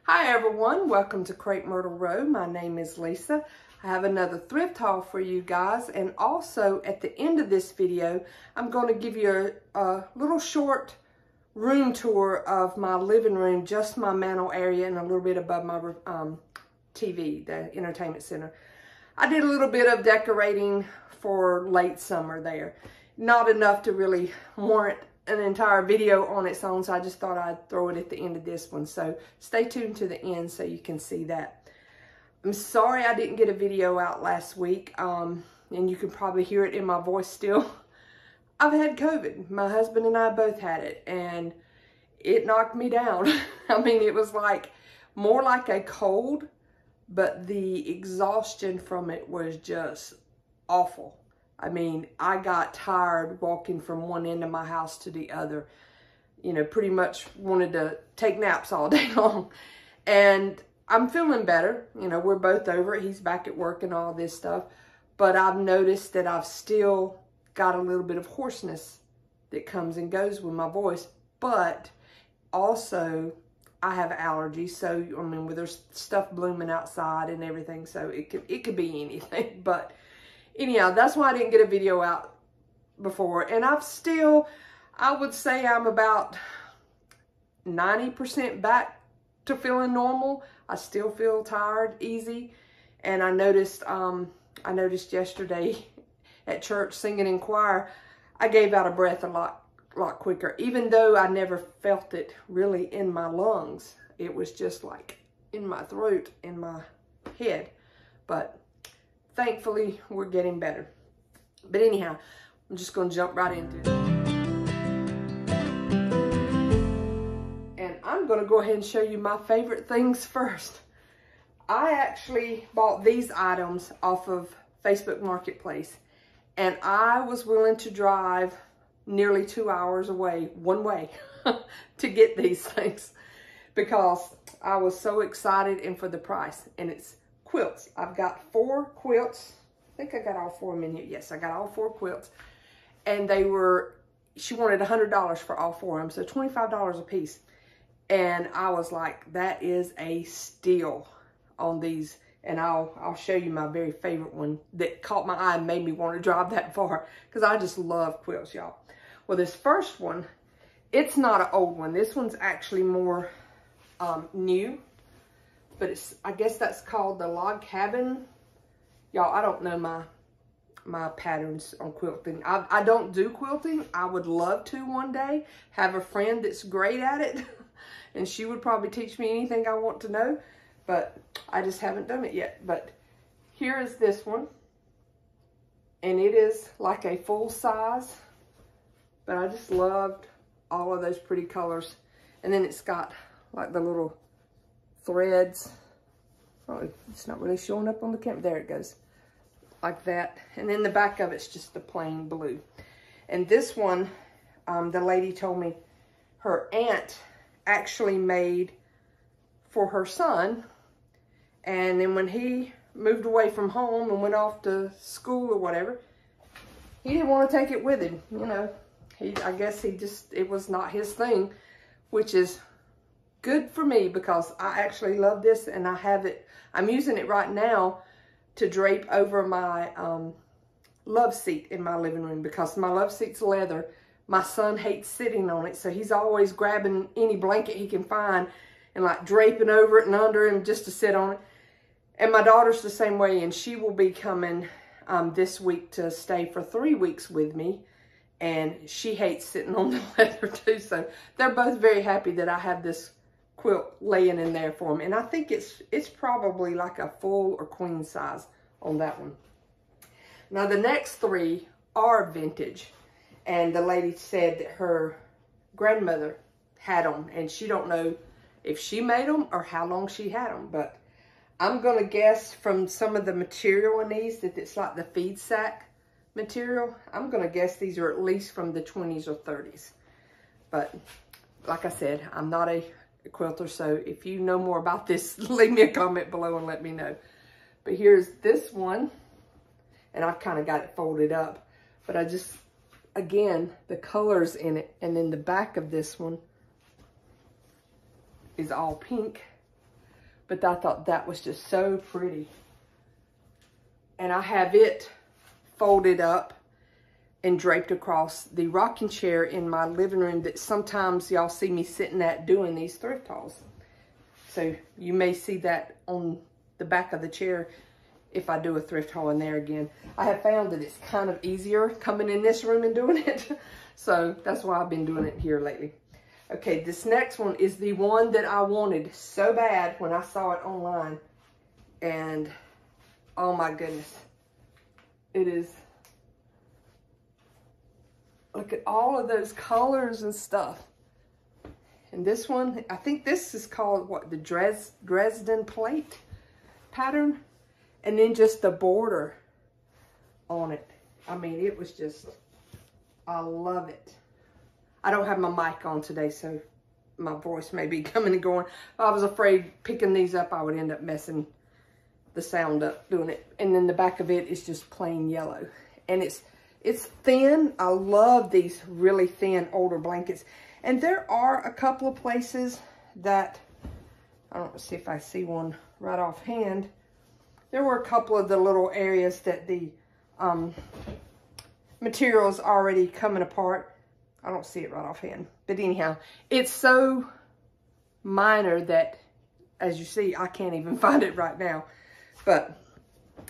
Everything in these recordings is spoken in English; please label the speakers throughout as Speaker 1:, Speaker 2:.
Speaker 1: Hi everyone, welcome to Crepe Myrtle Row. My name is Lisa. I have another thrift haul for you guys, and also at the end of this video I'm going to give you a little short room tour of my living room, just my mantle area and a little bit above my TV, the entertainment center. I did a little bit of decorating for late summer there. Not enough to really warrant an entire video on its own, so I just thought I'd throw it at the end of this one. So stay tuned to the end so you can see that. I'm sorry I didn't get a video out last week, and you can probably hear it in my voice still. I've had COVID. My husband and I both had it, and it knocked me down. I mean, it was like more like a cold, but the exhaustion from it was just awful. I mean, I got tired walking from one end of my house to the other. You know, pretty much wanted to take naps all day long. And I'm feeling better. You know, we're both over it. He's back at work and all this stuff. But I've noticed that I've still got a little bit of hoarseness that comes and goes with my voice. But also, I have allergies. So, I mean, there's stuff blooming outside and everything. So, it could be anything. But anyhow, that's why I didn't get a video out before. And I would say I'm about 90% back to feeling normal. I still feel tired, easy. And I noticed yesterday at church singing in choir, I gave out of breath a lot quicker. Even though I never felt it really in my lungs. It was just like in my throat, in my head. But thankfully, we're getting better. But anyhow, I'm just going to jump right into it. And I'm going to go ahead and show you my favorite things first. I actually bought these items off of Facebook Marketplace. And I was willing to drive nearly 2 hours away, one way, to get these things. Because I was so excited and for the price. And it's quilts. I've got 4 quilts. I think I got all 4 of them in here. Yes, I got all 4 quilts. And she wanted $100 for all 4 of them. So $25 a piece. And I was like, that is a steal on these. And I'll show you my very favorite one that caught my eye and made me want to drive that far. Because I just love quilts, y'all. Well, this first one, it's not an old one. This one's actually more new. But I guess that's called the log cabin. Y'all, I don't know my patterns on quilting. I don't do quilting. I would love to one day. Have a friend that's great at it. And she would probably teach me anything I want to know. But I just haven't done it yet. But here is this one. And it is like a full size. But I just loved all of those pretty colors. And then it's got like the little threads. Oh, it's not really showing up on the camera. There it goes. Like that. And then the back of it's just a plain blue. And this one, the lady told me her aunt actually made for her son. And then when he moved away from home and went off to school or whatever, he didn't want to take it with him. You know, I guess it was not his thing, which is good for me because I actually love this and I have it. I'm using it right now to drape over my love seat in my living room because my love seat's leather. My son hates sitting on it, so he's always grabbing any blanket he can find and like draping over it and under him just to sit on it. And my daughter's the same way, and she will be coming this week to stay for 3 weeks with me. And she hates sitting on the leather too, so they're both very happy that I have this quilt laying in there for them. And I think it's probably like a full or queen size on that one. Now the next 3 are vintage. And the lady said that her grandmother had them. And she don't know if she made them or how long she had them. But I'm going to guess from some of the material in these that it's like the feed sack material. I'm going to guess these are at least from the 20s or 30s. But like I said, I'm not a quilter, so if you know more about this, leave me a comment below and let me know. But here's this one, and I've kind of got it folded up, but I just, again, the colors in it, and then the back of this one is all pink. But I thought that was just so pretty. And I have it folded up and draped across the rocking chair in my living room that sometimes y'all see me sitting at doing these thrift hauls. So you may see that on the back of the chair if I do a thrift haul in there again. I have found that it's kind of easier coming in this room and doing it. So that's why I've been doing it here lately. Okay, this next one is the one that I wanted so bad when I saw it online. And oh my goodness. It is, look at all of those colors and stuff. And this one, I think this is called what, the Dresden plate pattern. And then just the border on it. I mean, it was just, I love it. I don't have my mic on today, so my voice may be coming and going. I was afraid picking these up, I would end up messing the sound up doing it. And then the back of it is just plain yellow. And it's thin. I love these really thin older blankets. And there are a couple of places that, I don't see if I see one right offhand. There were a couple of the little areas that the material's already coming apart. I don't see it right offhand. But anyhow, it's so minor that, as you see, I can't even find it right now. But,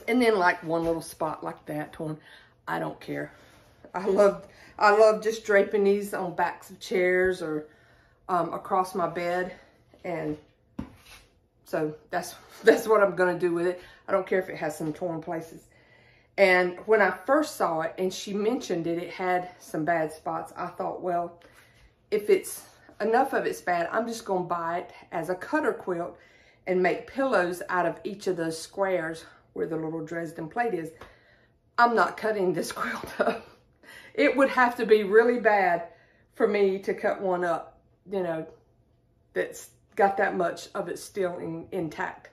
Speaker 1: and then like one little spot like that one, I don't care. I love just draping these on backs of chairs or across my bed. And so that's what I'm going to do with it. I don't care if it has some torn places. And when I first saw it and she mentioned it had some bad spots, I thought, well, if it's enough of it's bad, I'm just going to buy it as a cutter quilt and make pillows out of each of those squares where the little Dresden plate is. I'm not cutting this quilt up. It would have to be really bad for me to cut one up, you know, that's got that much of it still intact.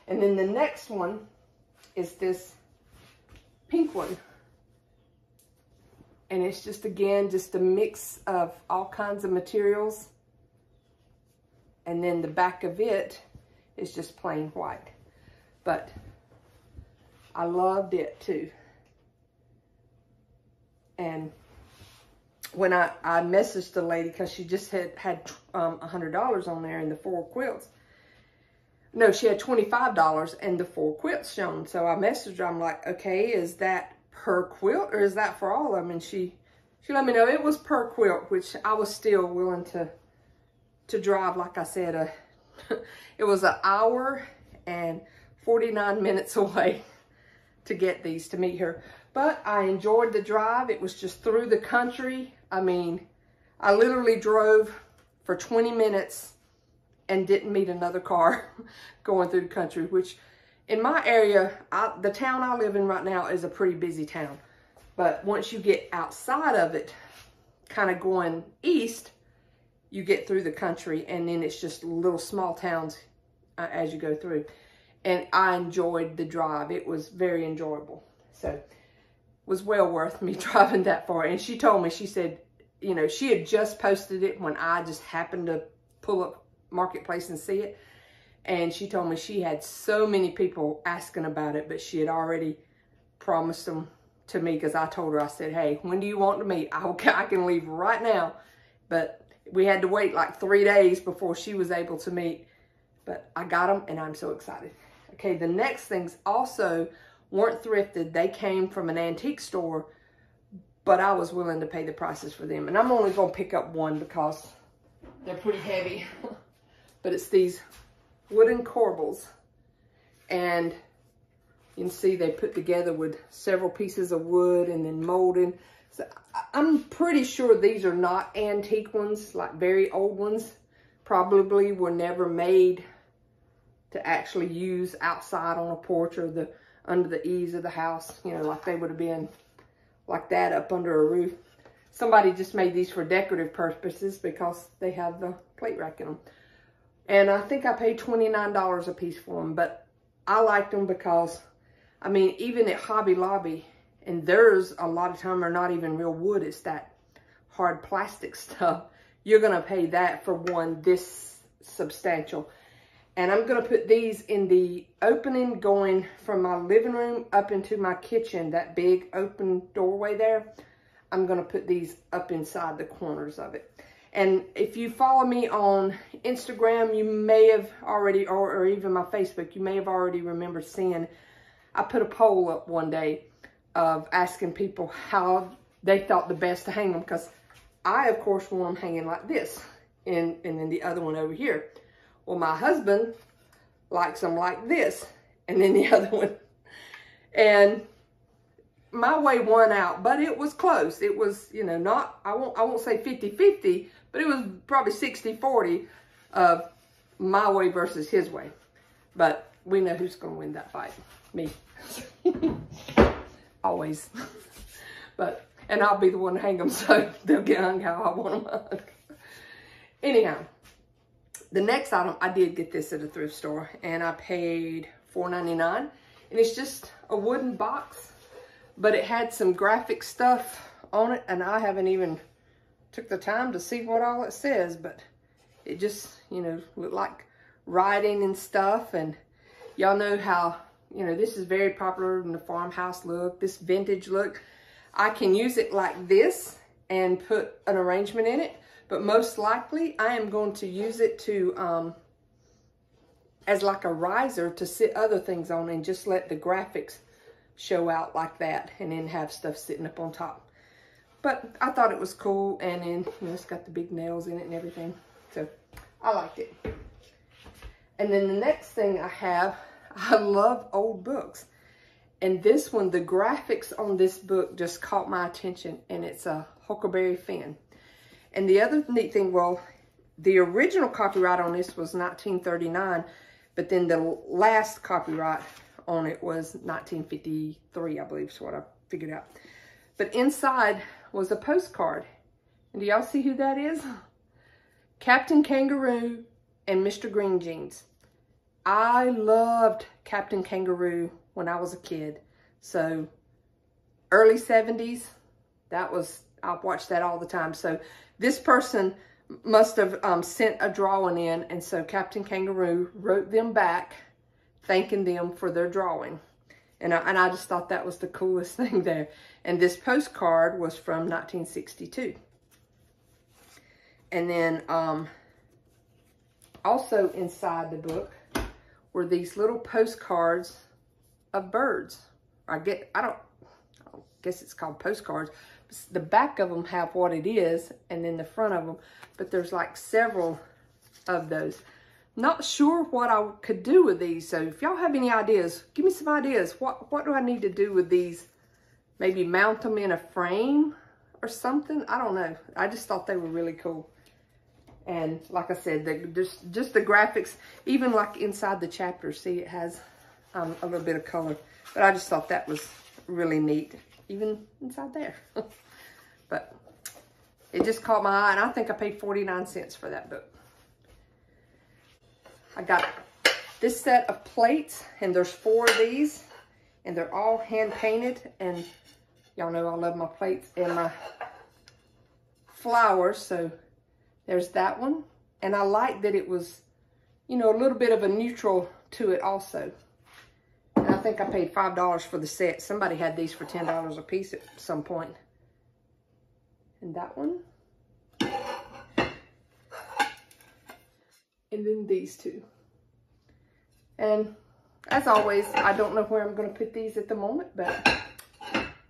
Speaker 1: And then the next one is this pink one. And it's just, again, just a mix of all kinds of materials. And then the back of it is just plain white. But I loved it too. And when I messaged the lady, because she just had $100 on there in the 4 quilts. No, she had $25 and the 4 quilts shown. So I messaged her. I'm like, okay, is that per quilt or is that for all of them? And she let me know it was per quilt, which I was still willing to drive. Like I said, it was an hour and 49 minutes away to get these to meet her. But I enjoyed the drive. It was just through the country. I mean, I literally drove for 20 minutes and didn't meet another car going through the country, which in my area, the town I live in right now is a pretty busy town. But once you get outside of it, kind of going east, you get through the country, and then it's just little small towns as you go through. And I enjoyed the drive. It was very enjoyable. So it was well worth me driving that far. And she told me, she said, you know, she had just posted it when I just happened to pull up Marketplace and see it. And she told me she had so many people asking about it, but she had already promised them to me, because I told her, I said, hey, when do you want to meet? I can leave right now. But we had to wait like 3 days before she was able to meet. But I got them, and I'm so excited. Okay, the next things also weren't thrifted. They came from an antique store, but I was willing to pay the prices for them. And I'm only going to pick up one because they're pretty heavy. But it's these wooden corbels. And you can see they put together with several pieces of wood and then molded. So I'm pretty sure these are not antique ones, like very old ones. Probably were never made to actually use outside on a porch or under the eaves of the house. You know, like they would have been like that up under a roof. Somebody just made these for decorative purposes because they have the plate rack in them. And I think I paid $29 a piece for them. But I liked them because, I mean, even at Hobby Lobby, and theirs a lot of time are not even real wood. It's that hard plastic stuff. You're going to pay that for one this substantial. And I'm going to put these in the opening going from my living room up into my kitchen, that big open doorway there. I'm going to put these up inside the corners of it. And if you follow me on Instagram, you may have already, or even my Facebook, you may have already remembered seeing, I put a poll up one day of asking people how they thought the best to hang them. Because I, of course, want them hanging like this. And then the other one over here. Well, my husband likes them like this, and then the other one. And my way won out, but it was close. It was, you know, not, I won't say 50-50, but it was probably 60-40 of my way versus his way. But we know who's going to win that fight. Me. Always. But, and I'll be the one to hang them, so they'll get hung how I want them hung. Anyhow. The next item, I did get this at a thrift store, and I paid $4.99, and it's just a wooden box, but it had some graphic stuff on it, and I haven't even took the time to see what all it says, but it just, you know, looked like writing and stuff. And y'all know how, you know, this is very popular in the farmhouse look, this vintage look. I can use it like this and put an arrangement in it. But most likely, I am going to use it to, as like a riser to sit other things on and just let the graphics show out like that and then have stuff sitting up on top. But I thought it was cool, and then, you know, it's got the big nails in it and everything. So, I liked it. And then the next thing I have, I love old books. And this one, the graphics on this book just caught my attention, and it's a Huckleberry Finn. And the other neat thing, well, the original copyright on this was 1939, but then the last copyright on it was 1953, I believe is what I figured out. But inside was a postcard. And do y'all see who that is? Captain Kangaroo and Mr. Green Jeans. I loved Captain Kangaroo when I was a kid. So, early 70s, that was, I watched that all the time. So, this person must have sent a drawing in, and so Captain Kangaroo wrote them back, thanking them for their drawing. And I just thought that was the coolest thing there. And this postcard was from 1962. And then also inside the book were these little postcards of birds. I don't guess it's called postcards. The back of them have what it is, and then the front of them, but there's like several of those. Not sure what I could do with these, so if y'all have any ideas, give me some ideas. What do I need to do with these? Maybe mount them in a frame or something? I don't know. I just thought they were really cool. And like I said, just the graphics, even like inside the chapter, see it has a little bit of color. But I just thought that was really neat, even inside there. But it just caught my eye, and I think I paid 49 cents for that book. I got this set of plates, and there's 4 of these, and they're all hand painted, and y'all know I love my plates and my flowers, so there's that one. And I like that it was, you know, a little bit of a neutral to it also. And I think I paid $5 for the set. Somebody had these for $10 a piece at some point. And that one. And then these 2. And as always, I don't know where I'm going to put these at the moment, but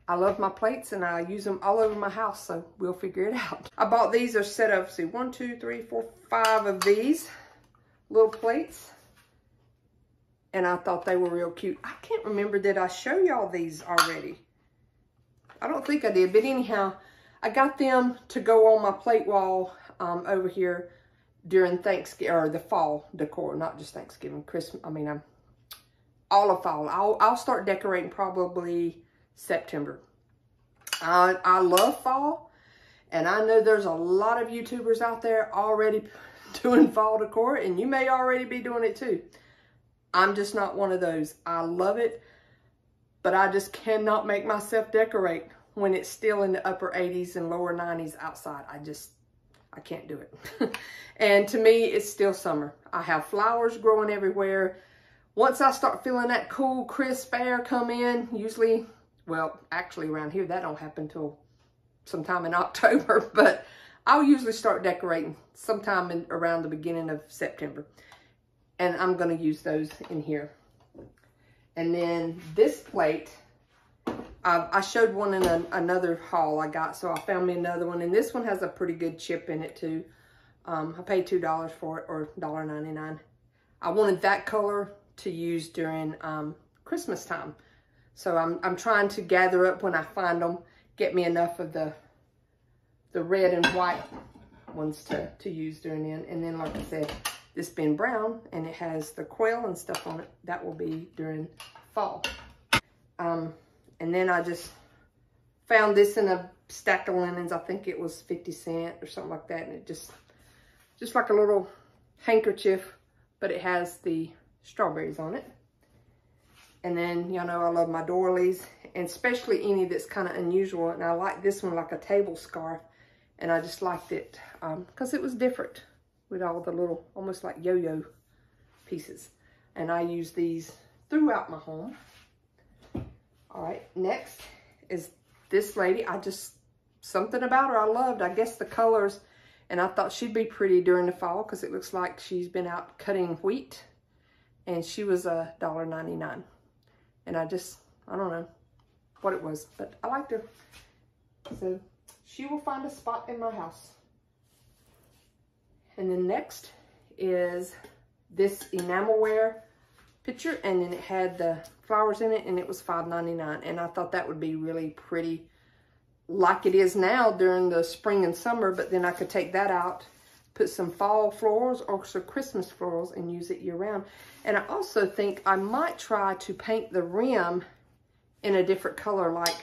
Speaker 1: I love my plates and I use them all over my house, so we'll figure it out. I bought these, are set of, see, 1, 2, 3, 4, 5 of these little plates. And I thought they were real cute. I can't remember, did I show y'all these already? I don't think I did, but anyhow, I got them to go on my plate wall over here during Thanksgiving, or the fall decor, not just Thanksgiving, Christmas, I mean, all of fall. I'll start decorating probably September. I love fall, and I know there's a lot of YouTubers out there already doing fall decor, and you may already be doing it too. I'm just not one of those. I love it, but I just cannot make myself decorate when it's still in the upper 80s and lower 90s outside. I can't do it. And to me, it's still summer. I have flowers growing everywhere. Once I start feeling that cool, crisp air come in, usually, well, actually around here, that don't happen till sometime in October, but I'll usually start decorating sometime around the beginning of September. And I'm gonna use those in here. And then this plate, I showed one in another haul I got, so I found me another one. And this one has a pretty good chip in it too. I paid $2 for it, or $1.99. I wanted that color to use during Christmas time. So I'm trying to gather up when I find them, get me enough of the red and white ones to use during then. And then, like I said, this being brown and it has the quail and stuff on it, that will be during fall. And then I just found this in a stack of linens. I think it was 50 cents or something like that. And it just like a little handkerchief, but it has the strawberries on it. And then, y'all know I love my doilies, and especially any that's kind of unusual. And I like this one like a table scarf. And I just liked it because it was different with all the little, almost like yo-yo pieces. And I use these throughout my home. All right, next is this lady. Something about her I loved. I guess the colors. And I thought she'd be pretty during the fall because it looks like she's been out cutting wheat. And she was $1.99. And I don't know what it was, but I liked her. So she will find a spot in my house. And then next is this enamelware picture, and then it had the flowers in it, and it was $5.99. And I thought that would be really pretty, like it is now during the spring and summer, but then I could take that out, put some fall florals or some Christmas florals and use it year round. And I also think I might try to paint the rim in a different color, like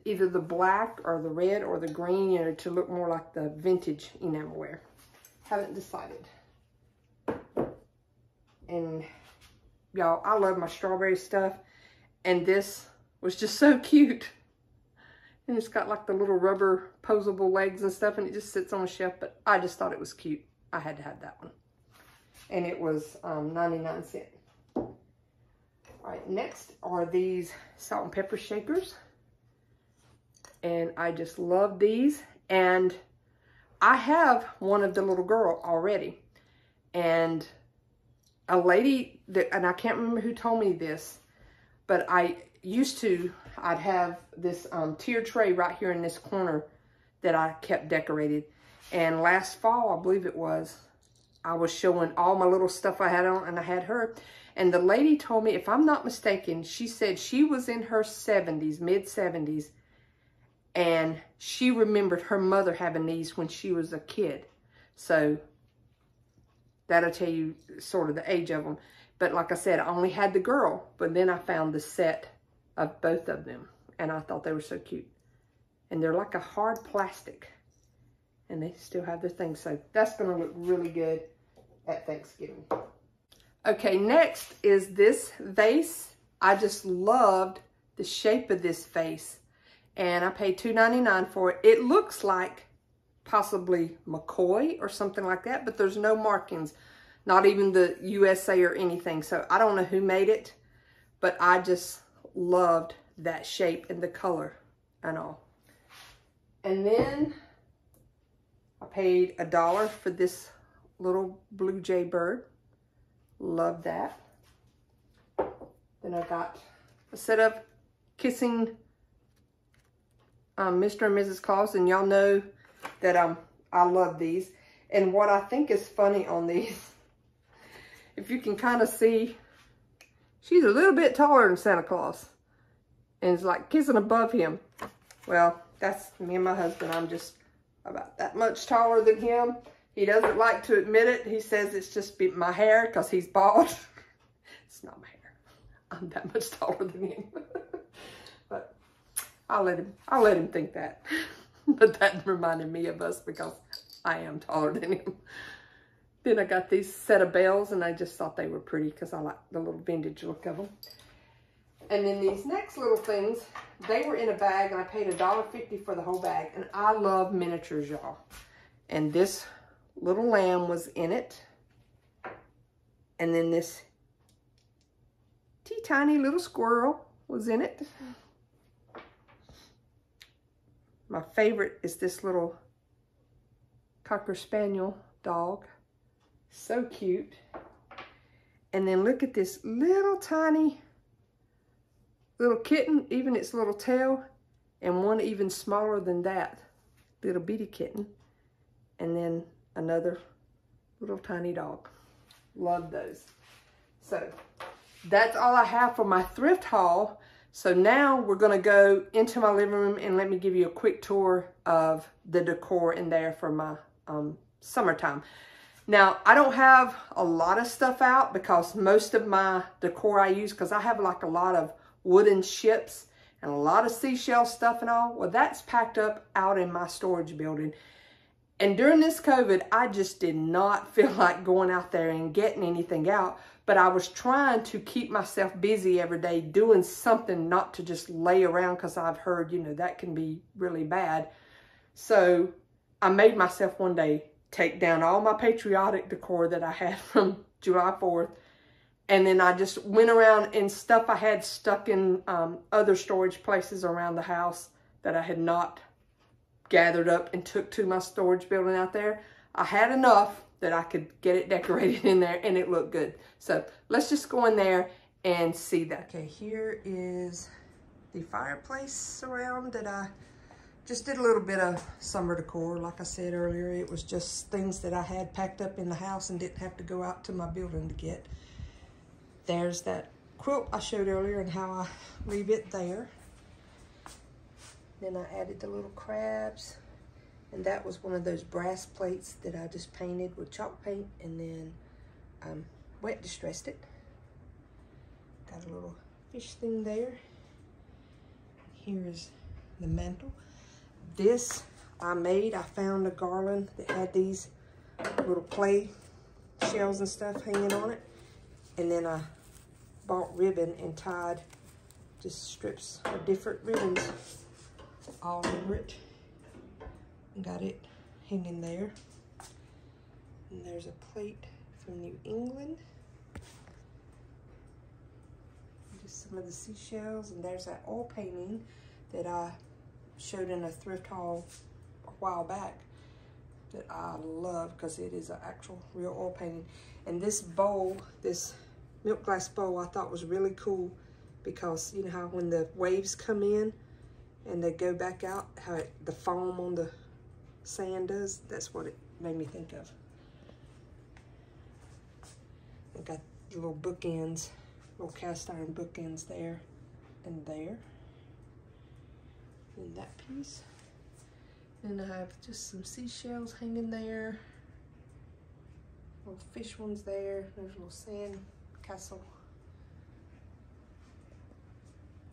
Speaker 1: either the black or the red or the green, you know, to look more like the vintage enamelware. Haven't decided. And y'all, I love my strawberry stuff. And this was just so cute. And it's got like the little rubber posable legs and stuff, and it just sits on a shelf, but I just thought it was cute. I had to have that one. And it was 99 cents. All right, next are these salt and pepper shakers. And I just love these. And I have one of the little girl already. And a lady, and I can't remember who told me this, but I'd have this tier tray right here in this corner that I kept decorated. And last fall, I believe it was, I was showing all my little stuff I had on, and I had her. And the lady told me, if I'm not mistaken, she said she was in her 70s, mid-70s, and she remembered her mother having these when she was a kid. So that'll tell you sort of the age of them. But like I said, I only had the girl, but then I found the set of both of them, and I thought they were so cute. And they're like a hard plastic, and they still have their thing. So that's gonna look really good at Thanksgiving. Okay, next is this vase. I just loved the shape of this vase, and I paid $2.99 for it. It looks like possibly McCoy or something like that, but there's no markings, not even the USA or anything. So I don't know who made it, but I just loved that shape and the color and all. And then I paid $1 for this little blue jay bird. Love that. Then I got a set of kissing Mr. and Mrs. Claus, and y'all know that I love these. And what I think is funny on these, if you can kind of see, she's a little bit taller than Santa Claus, and it's like kissing above him. Well, that's me and my husband. I'm just about that much taller than him. He doesn't like to admit it. He says it's just my hair because he's bald. It's not my hair. I'm that much taller than him. But I'll let him think that. But that reminded me of us because I am taller than him. Then I got these set of bells, and I just thought they were pretty because I like the little vintage look of them. And then these next little things, they were in a bag, and I paid $1.50 for the whole bag. And I love miniatures, y'all. And this little lamb was in it. And then this tiny little squirrel was in it. My favorite is this little Cocker Spaniel dog. So cute. And then look at this little tiny little kitten, even its little tail, and one even smaller than that, little bitty kitten. And then another little tiny dog. Love those. So that's all I have for my thrift haul. So now we're gonna go into my living room and let me give you a quick tour of the decor in there for my summertime. Now, I don't have a lot of stuff out because most of my decor I use, because I have like a lot of wooden ships and a lot of seashell stuff and all. Well, that's packed up out in my storage building. And during this COVID, I just did not feel like going out there and getting anything out. But I was trying to keep myself busy every day doing something, not to just lay around, because I've heard, you know, that can be really bad. So I made myself one day take down all my patriotic decor that I had from July 4th. And then I just went around and stuff I had stuck in other storage places around the house that I had not gathered up and took to my storage building out there. I had enough that I could get it decorated in there and it looked good. So let's just go in there and see that. Okay, here is the fireplace surround that I just did a little bit of summer decor. Like I said earlier, it was just things that I had packed up in the house and didn't have to go out to my building to get. There's that quilt I showed earlier and how I leave it there. Then I added the little crabs, and that was one of those brass plates that I just painted with chalk paint, and then wet distressed it. Got a little fish thing there. Here is the mantle. This I made. I found a garland that had these little clay shells and stuff hanging on it. And then I bought ribbon and tied just strips of different ribbons all over it. And got it hanging there. And there's a plate from New England. Just some of the seashells. And there's that oil painting that I showed in a thrift haul a while back that I love because it is an actual real oil painting. And this bowl, this milk glass bowl, I thought was really cool because you know how when the waves come in and they go back out, how the foam on the sand does, that's what it made me think of. I got the little bookends, little cast iron bookends there and there. And that piece. And I have just some seashells hanging there. Little fish ones there. There's a little sand castle.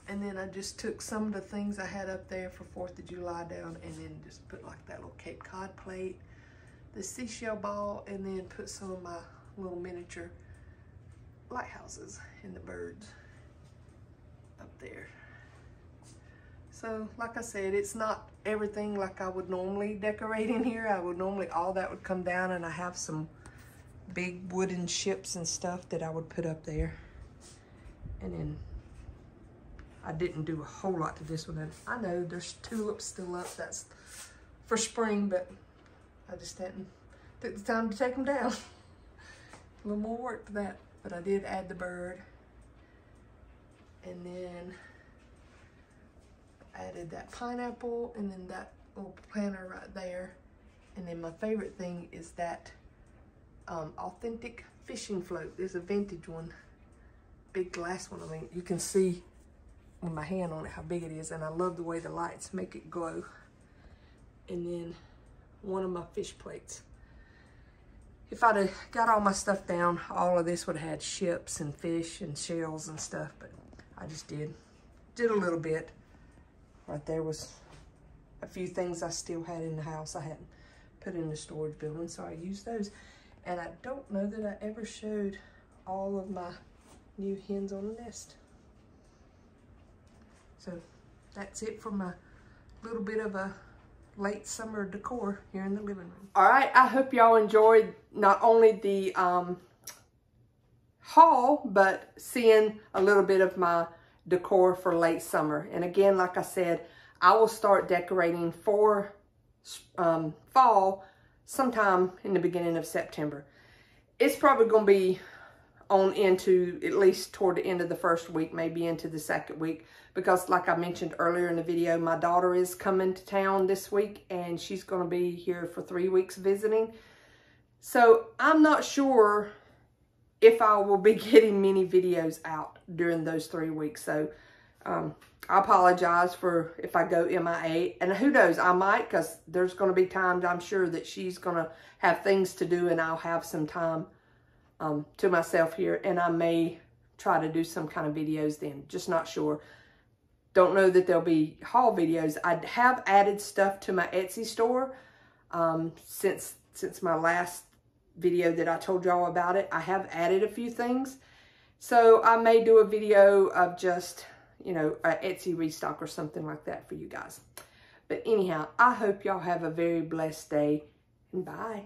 Speaker 1: And then I just took some of the things I had up there for 4th of July down and then just put like that little Cape Cod plate, the seashell ball, and then put some of my little miniature lighthouses and the birds up there. So, like I said, it's not everything like I would normally decorate in here. I would normally, all that would come down, and I have some big wooden ships and stuff that I would put up there. And then I didn't do a whole lot to this one. And I know there's tulips still up. That's for spring, but I just hadn't took the time to take them down. A little more work for that, but I did add the bird. And then added that pineapple and then that little planter right there. And then my favorite thing is that authentic fishing float. There's a vintage one, big glass one. I mean, you can see with my hand on it how big it is, and I love the way the lights make it glow. And then one of my fish plates. If I'd have got all my stuff down, all of this would have had ships and fish and shells and stuff, but I just did a little bit. Right there was a few things I still had in the house I hadn't put in the storage building, so I used those. And I don't know that I ever showed all of my new hens on the nest. So that's it for my little bit of a late summer decor here in the living room. All right, I hope y'all enjoyed not only the haul, but seeing a little bit of my decor for late summer. And again, like I said, I will start decorating for fall sometime in the beginning of September. It's probably going to be on into at least toward the end of the first week, maybe into the second week, because like I mentioned earlier in the video, my daughter is coming to town this week and she's going to be here for 3 weeks visiting. So I'm not sure if I will be getting many videos out during those 3 weeks. So I apologize for if I go MIA, and who knows, I might, because there's going to be times I'm sure that she's going to have things to do and I'll have some time to myself here, and I may try to do some kind of videos then. Just not sure. Don't know that there'll be haul videos. I have added stuff to my Etsy store since my last video that I told y'all about it. I have added a few things. So I may do a video of just, you know, an Etsy restock or something like that for you guys. But anyhow, I hope y'all have a very blessed day, and bye.